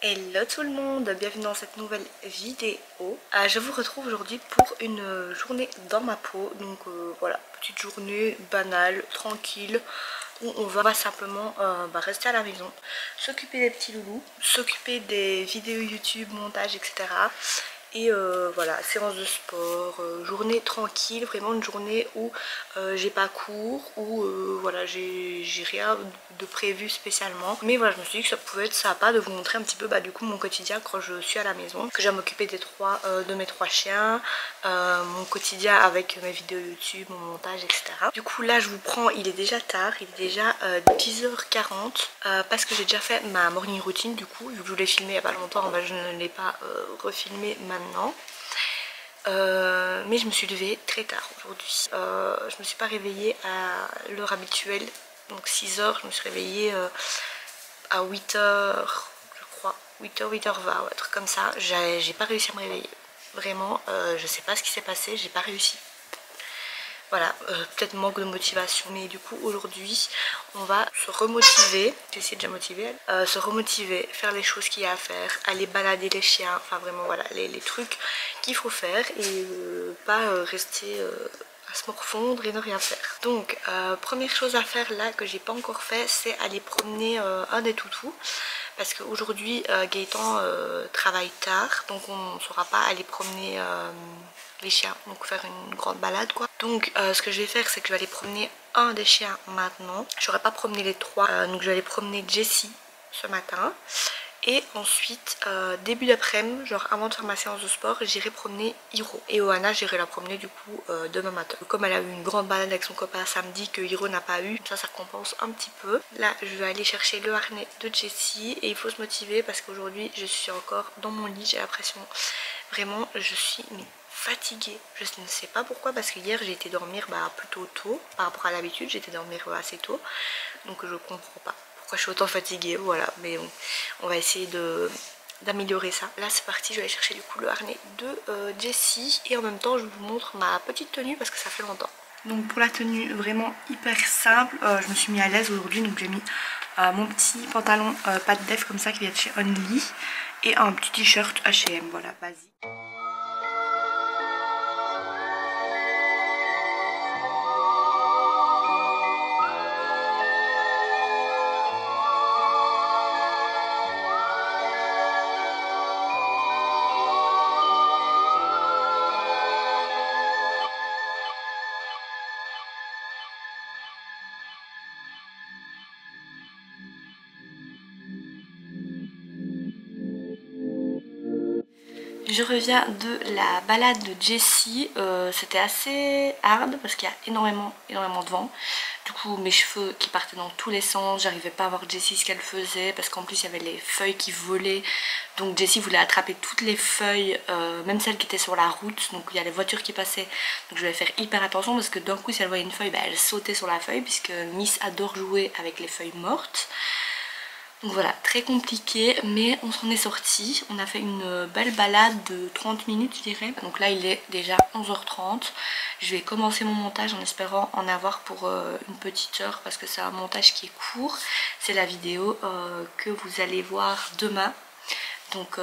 Hello tout le monde, bienvenue dans cette nouvelle vidéo. Je vous retrouve aujourd'hui pour une journée dans ma peau. Donc voilà, petite journée banale, tranquille, où on va simplement rester à la maison, s'occuper des petits loulous, s'occuper des vidéos YouTube, montage, etc. Et voilà, séance de sport, journée tranquille, vraiment une journée où j'ai pas cours, où voilà, j'ai rien de prévu spécialement. Mais voilà, je me suis dit que ça pouvait être sympa de vous montrer un petit peu du coup mon quotidien quand je suis à la maison. Que j'ai à m'occuper de mes trois chiens, mon quotidien avec mes vidéos YouTube, mon montage, etc. Du coup là je vous prends, il est déjà tard, il est déjà 10h40 parce que j'ai déjà fait ma morning routine du coup, vu que je voulais filmer il n'y a pas longtemps, je ne l'ai pas refilmé maintenant. Mais je me suis levée très tard aujourd'hui. Je me suis pas réveillée à l'heure habituelle, donc 6h, je me suis réveillée à 8h, je crois, 8h, 8h20, ou un truc comme ça. J'ai pas réussi à me réveiller. Vraiment, je sais pas ce qui s'est passé, j'ai pas réussi. Voilà, peut-être manque de motivation. Mais du coup, aujourd'hui, on va se remotiver. J'essaie déjà motiver. Se remotiver, faire les choses qu'il y a à faire, aller balader les chiens. Enfin, vraiment, voilà, les trucs qu'il faut faire et pas rester à se morfondre et ne rien faire. Donc, première chose à faire là que j'ai pas encore fait, c'est aller promener un des toutous. Parce qu'aujourd'hui, Gaëtan travaille tard, donc on ne saura pas aller promener les chiens, donc faire une grande balade quoi. Donc ce que je vais faire, c'est que je vais aller promener un des chiens maintenant. J'aurais pas promené les trois, donc je vais aller promener Jessie ce matin. Et ensuite, début d'après-midi, genre avant de faire ma séance de sport, j'irai promener Hiro. Et Oana, j'irai la promener du coup demain matin. Comme elle a eu une grande balade avec son copain samedi que Hiro n'a pas eu, ça compense un petit peu. Là, je vais aller chercher le harnais de Jessie et il faut se motiver parce qu'aujourd'hui, je suis encore dans mon lit, j'ai l'impression. Vraiment, je suis fatiguée. Je ne sais pas pourquoi parce que hier, j'ai été dormir plutôt tôt. Par rapport à l'habitude, j'ai été dormir assez tôt. Donc je comprends pas pourquoi je suis autant fatiguée, voilà, mais on va essayer d'améliorer ça. Là c'est parti, je vais aller chercher du coup le harnais de Jessie et en même temps je vous montre ma petite tenue parce que ça fait longtemps. Donc pour la tenue vraiment hyper simple, je me suis mis à l'aise aujourd'hui, donc j'ai mis mon petit pantalon pas de def comme ça qui vient de chez Only et un petit t-shirt H&M, voilà, basique. Je reviens de la balade de Jessie, c'était assez hard parce qu'il y a énormément de vent. Du coup mes cheveux qui partaient dans tous les sens, j'arrivais pas à voir Jessie ce qu'elle faisait parce qu'en plus il y avait les feuilles qui volaient. Donc Jessie voulait attraper toutes les feuilles, même celles qui étaient sur la route, donc il y a les voitures qui passaient. Donc je devais faire hyper attention parce que d'un coup si elle voyait une feuille, elle sautait sur la feuille puisque Miss adore jouer avec les feuilles mortes. Donc voilà, très compliqué, mais on s'en est sorti. On a fait une belle balade de 30 minutes, je dirais. Donc là, il est déjà 11h30. Je vais commencer mon montage en espérant en avoir pour une petite heure parce que c'est un montage qui est court. C'est la vidéo que vous allez voir demain. Donc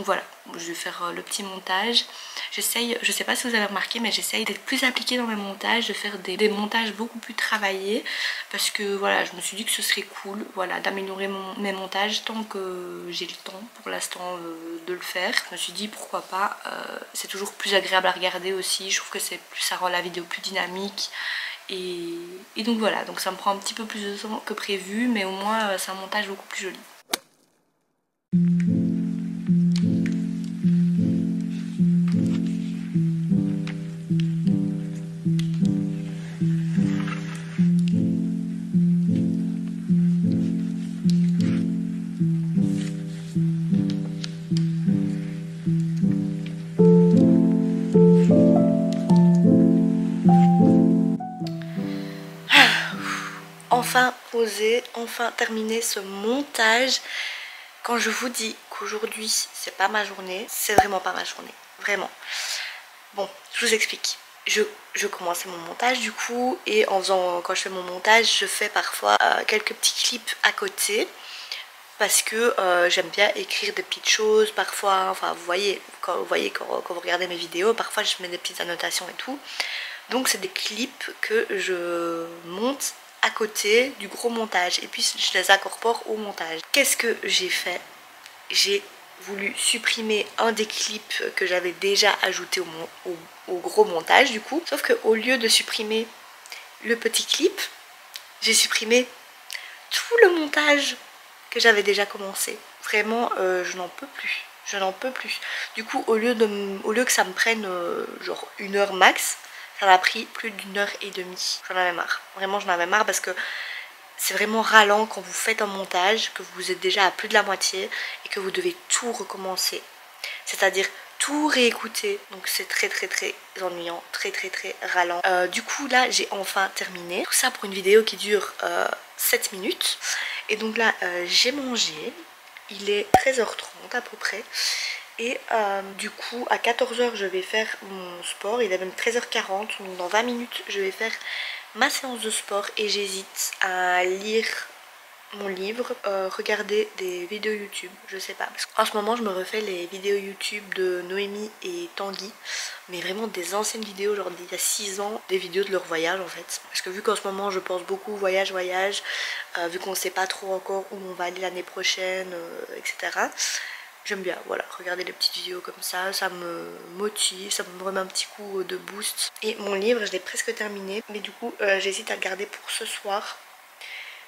voilà, je vais faire le petit montage. J'essaye, je sais pas si vous avez remarqué, mais j'essaye d'être plus appliquée dans mes montages, de faire des montages beaucoup plus travaillés parce que voilà, je me suis dit que ce serait cool, voilà, d'améliorer mes montages tant que j'ai le temps pour l'instant de le faire. Je me suis dit pourquoi pas, c'est toujours plus agréable à regarder aussi, je trouve que ça rend la vidéo plus dynamique. Et donc voilà, donc ça me prend un petit peu plus de temps que prévu, mais au moins c'est un montage beaucoup plus joli. Enfin posé, enfin terminé ce montage. Quand je vous dis qu'aujourd'hui c'est pas ma journée, c'est vraiment pas ma journée, vraiment. Bon, je vous explique. Je commençais mon montage du coup et quand je fais mon montage, je fais parfois quelques petits clips à côté parce que j'aime bien écrire des petites choses parfois. Enfin vous voyez quand vous regardez mes vidéos, parfois je mets des petites annotations et tout. Donc c'est des clips que je monte à côté du gros montage et puis je les incorpore au montage. Qu'est-ce que j'ai fait? J'ai voulu supprimer un des clips que j'avais déjà ajouté au gros montage du coup. Sauf que au lieu de supprimer le petit clip, j'ai supprimé tout le montage que j'avais déjà commencé. Vraiment je n'en peux plus. Je n'en peux plus. Du coup au lieu que ça me prenne genre 1 heure max, ça m'a pris plus d'1 heure et demie. J'en avais marre. Vraiment j'en avais marre parce que c'est vraiment ralent quand vous faites un montage, que vous êtes déjà à plus de la moitié et que vous devez tout recommencer. C'est-à-dire tout réécouter. Donc c'est très ennuyant, très ralent. Du coup là j'ai enfin terminé. Tout ça pour une vidéo qui dure 7 minutes. Et donc là j'ai mangé. Il est 13h30 à peu près. Et du coup à 14h je vais faire mon sport. Il est même 13h40. Donc dans 20 minutes je vais faire ma séance de sport et j'hésite à lire mon livre, regarder des vidéos YouTube, je sais pas. Parce qu'en ce moment je me refais les vidéos YouTube de Noémie et Tanguy, mais vraiment des anciennes vidéos, genre d'il y a 6 ans, des vidéos de leur voyage en fait. Parce que vu qu'en ce moment je pense beaucoup voyage, vu qu'on sait pas trop encore où on va aller l'année prochaine, etc. J'aime bien, voilà, regarder les petites vidéos comme ça me motive, ça me remet un petit coup de boost. Et mon livre, je l'ai presque terminé, mais du coup, j'hésite à le garder pour ce soir.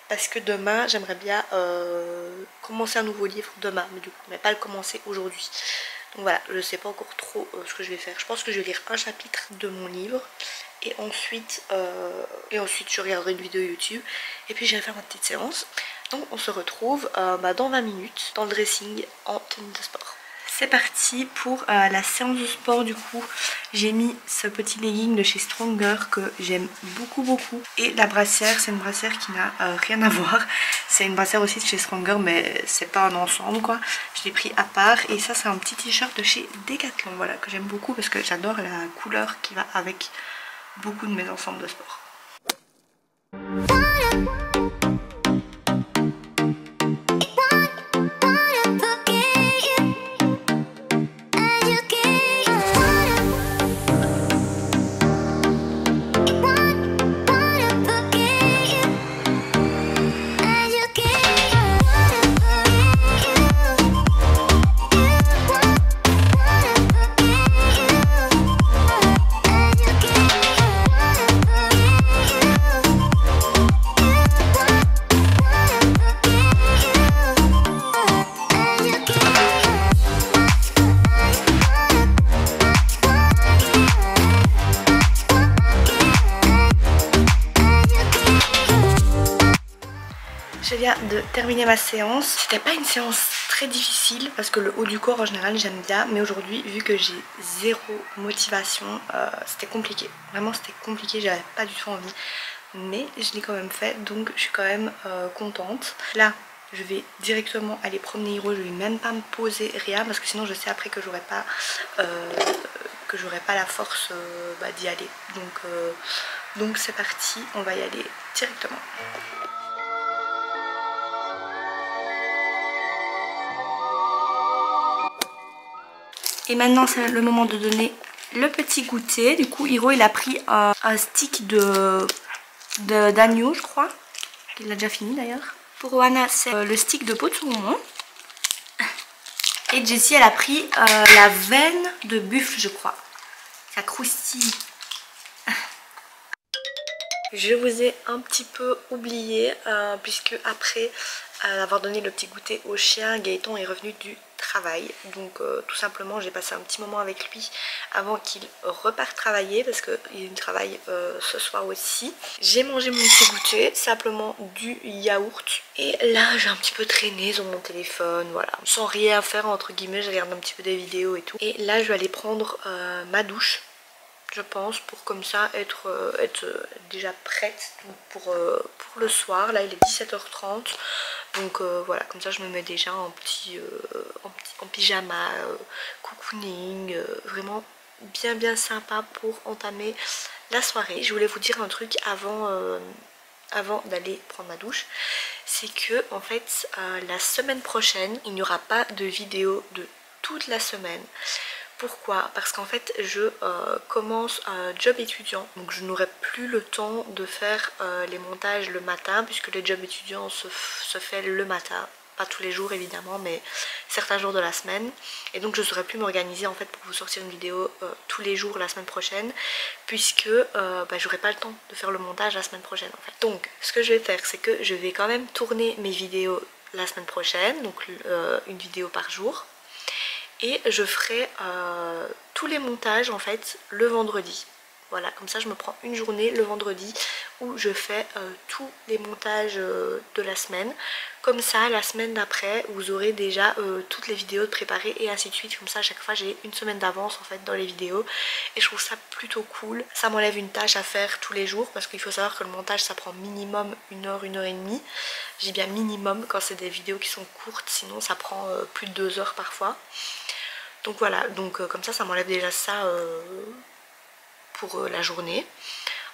Parce que demain, j'aimerais bien commencer un nouveau livre demain, mais pas le commencer aujourd'hui. Donc voilà, je sais pas encore trop ce que je vais faire. Je pense que je vais lire un chapitre de mon livre. Et ensuite je regarderai une vidéo YouTube. Et puis je vais faire ma petite séance. Donc on se retrouve dans 20 minutes dans le dressing en tenue de sport. C'est parti pour la séance de sport. Du coup j'ai mis ce petit legging de chez Stronger que j'aime beaucoup. Et la brassière, c'est une brassière qui n'a rien à voir. C'est une brassière aussi de chez Stronger, mais c'est pas un ensemble quoi. Je l'ai pris à part. Et ça c'est un petit t-shirt de chez Decathlon, voilà, que j'aime beaucoup parce que j'adore la couleur qui va avec beaucoup de mes ensembles de sport. Je viens de terminer ma séance. C'était pas une séance très difficile parce que le haut du corps en général j'aime bien, mais aujourd'hui vu que j'ai zéro motivation, c'était compliqué. Vraiment c'était compliqué, j'avais pas du tout envie, mais je l'ai quand même fait, donc je suis quand même contente. Là je vais directement aller promener Hiro, je vais même pas me poser rien parce que sinon je sais après que j'aurai pas la force d'y aller. Donc c'est parti, on va y aller directement. Et maintenant c'est le moment de donner le petit goûter. Du coup Hiro il a pris un stick d'agneau je crois. Il l'a déjà fini d'ailleurs. Pour Oana c'est le stick de peau de saumon. Et Jessie elle a pris la veine de buffle je crois. Ça croustille. Je vous ai un petit peu oublié puisque après avoir donné le petit goûter au chien, Gaëtan est revenu du travail. Donc tout simplement j'ai passé un petit moment avec lui avant qu'il reparte travailler parce qu'il travaille ce soir aussi. J'ai mangé mon petit goûter, simplement du yaourt. Et là j'ai un petit peu traîné sur mon téléphone, voilà. Sans rien faire entre guillemets, je regarde un petit peu des vidéos et tout. Et là je vais aller prendre ma douche. Je pense pour comme ça être déjà prête pour le soir. Là il est 17h30 donc voilà, comme ça je me mets déjà en pyjama, cocooning, vraiment bien sympa pour entamer la soirée. Je voulais vous dire un truc avant d'aller prendre ma douche, c'est que en fait la semaine prochaine il n'y aura pas de vidéo de toute la semaine. Pourquoi? Parce qu'en fait je commence un job étudiant, donc je n'aurai plus le temps de faire les montages le matin, puisque le job étudiant se fait le matin. Pas tous les jours évidemment, mais certains jours de la semaine. Et donc je ne saurais plus m'organiser en fait pour vous sortir une vidéo tous les jours la semaine prochaine, puisque j'aurai pas le temps de faire le montage la semaine prochaine en fait. Donc ce que je vais faire, c'est que je vais quand même tourner mes vidéos la semaine prochaine, donc une vidéo par jour. Et je ferai tous les montages en fait le vendredi. Voilà, comme ça je me prends une journée le vendredi où je fais tous les montages de la semaine. Comme ça la semaine d'après vous aurez déjà toutes les vidéos préparées et ainsi de suite. Comme ça à chaque fois j'ai une semaine d'avance en fait dans les vidéos. Et je trouve ça plutôt cool. Ça m'enlève une tâche à faire tous les jours, parce qu'il faut savoir que le montage ça prend minimum 1 heure, 1 heure et demie. J'ai bien minimum quand c'est des vidéos qui sont courtes, sinon ça prend plus de 2 heures parfois. Donc voilà, donc comme ça m'enlève déjà ça pour la journée.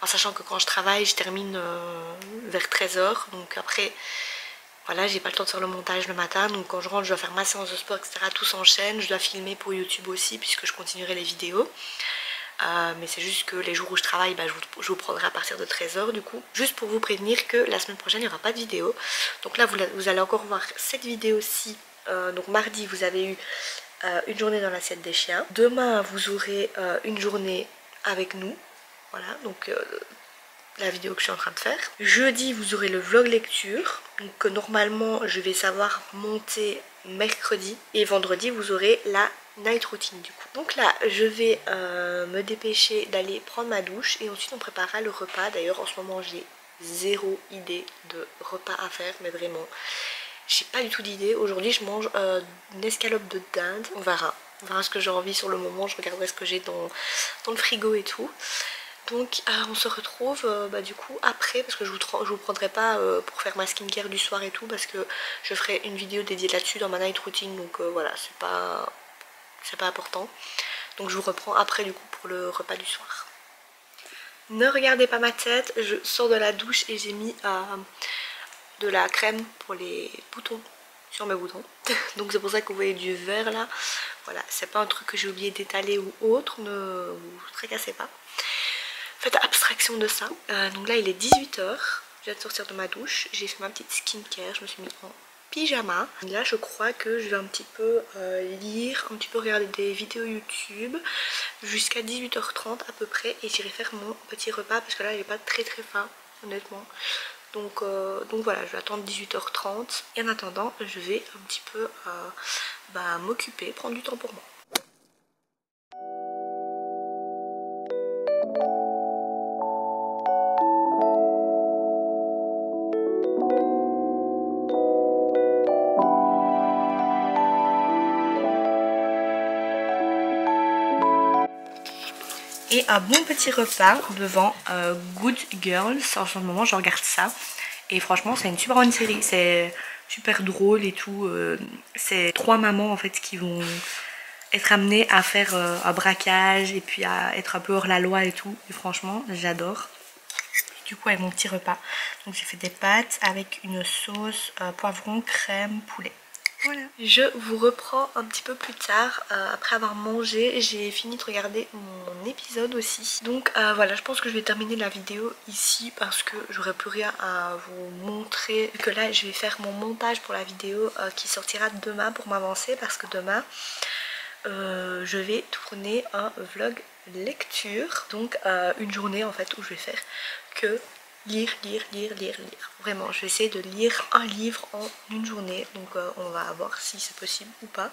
En sachant que quand je travaille, je termine vers 13 h. Donc après, voilà, j'ai pas le temps de faire le montage le matin. Donc quand je rentre, je dois faire ma séance de sport, etc. Tout s'enchaîne. Je dois filmer pour YouTube aussi, puisque je continuerai les vidéos. Mais c'est juste que les jours où je travaille, je vous prendrai à partir de 13 h du coup. Juste pour vous prévenir que la semaine prochaine, il n'y aura pas de vidéo. Donc là, vous allez encore voir cette vidéo-ci. Donc mardi, vous avez eu une journée dans l'assiette des chiens. Demain vous aurez une journée avec nous. Voilà, donc la vidéo que je suis en train de faire. Jeudi vous aurez le vlog lecture, donc normalement je vais savoir monter mercredi. Et vendredi vous aurez la night routine du coup. Donc là je vais me dépêcher d'aller prendre ma douche et ensuite on préparera le repas. D'ailleurs en ce moment j'ai zéro idée de repas à faire, mais vraiment j'ai pas du tout d'idée. Aujourd'hui je mange une escalope de dinde. On verra ce que j'ai envie sur le moment. Je regarderai ce que j'ai dans le frigo et tout. Donc on se retrouve du coup après, parce que je vous prendrai pas pour faire ma skincare du soir et tout, parce que je ferai une vidéo dédiée là-dessus dans ma night routine. Donc voilà, c'est pas important. Donc je vous reprends après du coup pour le repas du soir. Ne regardez pas ma tête, je sors de la douche et j'ai mis de la crème pour les boutons sur mes boutons. Donc c'est pour ça que vous voyez du vert là. Voilà, c'est pas un truc que j'ai oublié d'étaler ou autre, ne vous tracassez pas. Faites abstraction de ça. Donc là il est 18 h, je viens de sortir de ma douche, j'ai fait ma petite skincare, je me suis mis en pyjama. Là je crois que je vais un petit peu lire, un petit peu regarder des vidéos YouTube jusqu'à 18 h 30 à peu près, et j'irai faire mon petit repas parce que là il n'est pas très faim honnêtement. Donc voilà, je vais attendre 18 h 30 et en attendant je vais un petit peu m'occuper, prendre du temps pour moi. Et un bon petit repas devant Good Girls. En ce moment je regarde ça et franchement c'est une super bonne série, c'est super drôle et tout. C'est 3 mamans en fait qui vont être amenées à faire un braquage et puis à être un peu hors la loi et tout. Et franchement j'adore. Du coup avec mon petit repas, donc j'ai fait des pâtes avec une sauce poivron, crème, poulet. Voilà. Je vous reprends un petit peu plus tard, après avoir mangé. J'ai fini de regarder mon épisode aussi. Donc voilà, je pense que je vais terminer la vidéo ici parce que j'aurai plus rien à vous montrer. Que là je vais faire mon montage pour la vidéo qui sortira demain pour m'avancer, parce que demain je vais tourner un vlog lecture. Donc une journée en fait où je vais faire que lire. Vraiment, je vais essayer de lire un livre en une journée. Donc on va voir si c'est possible ou pas.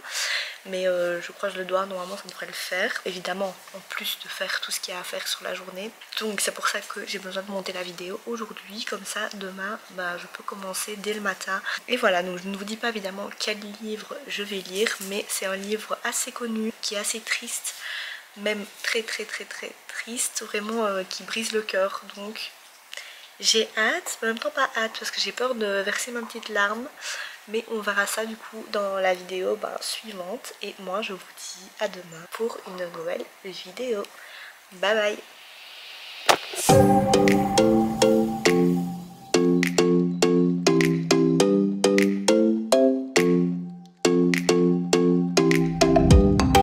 Mais je croise le doigt, normalement ça devrait le faire. Évidemment, en plus de faire tout ce qu'il y a à faire sur la journée. Donc c'est pour ça que j'ai besoin de monter la vidéo aujourd'hui. Comme ça, demain, je peux commencer dès le matin. Et voilà, donc je ne vous dis pas évidemment quel livre je vais lire. Mais c'est un livre assez connu, qui est assez triste. Même très triste. Vraiment qui brise le cœur. Donc j'ai hâte, mais en même temps pas hâte parce que j'ai peur de verser ma petite larme. Mais on verra ça du coup dans la vidéo suivante. Et moi je vous dis à demain pour une nouvelle vidéo. Bye bye.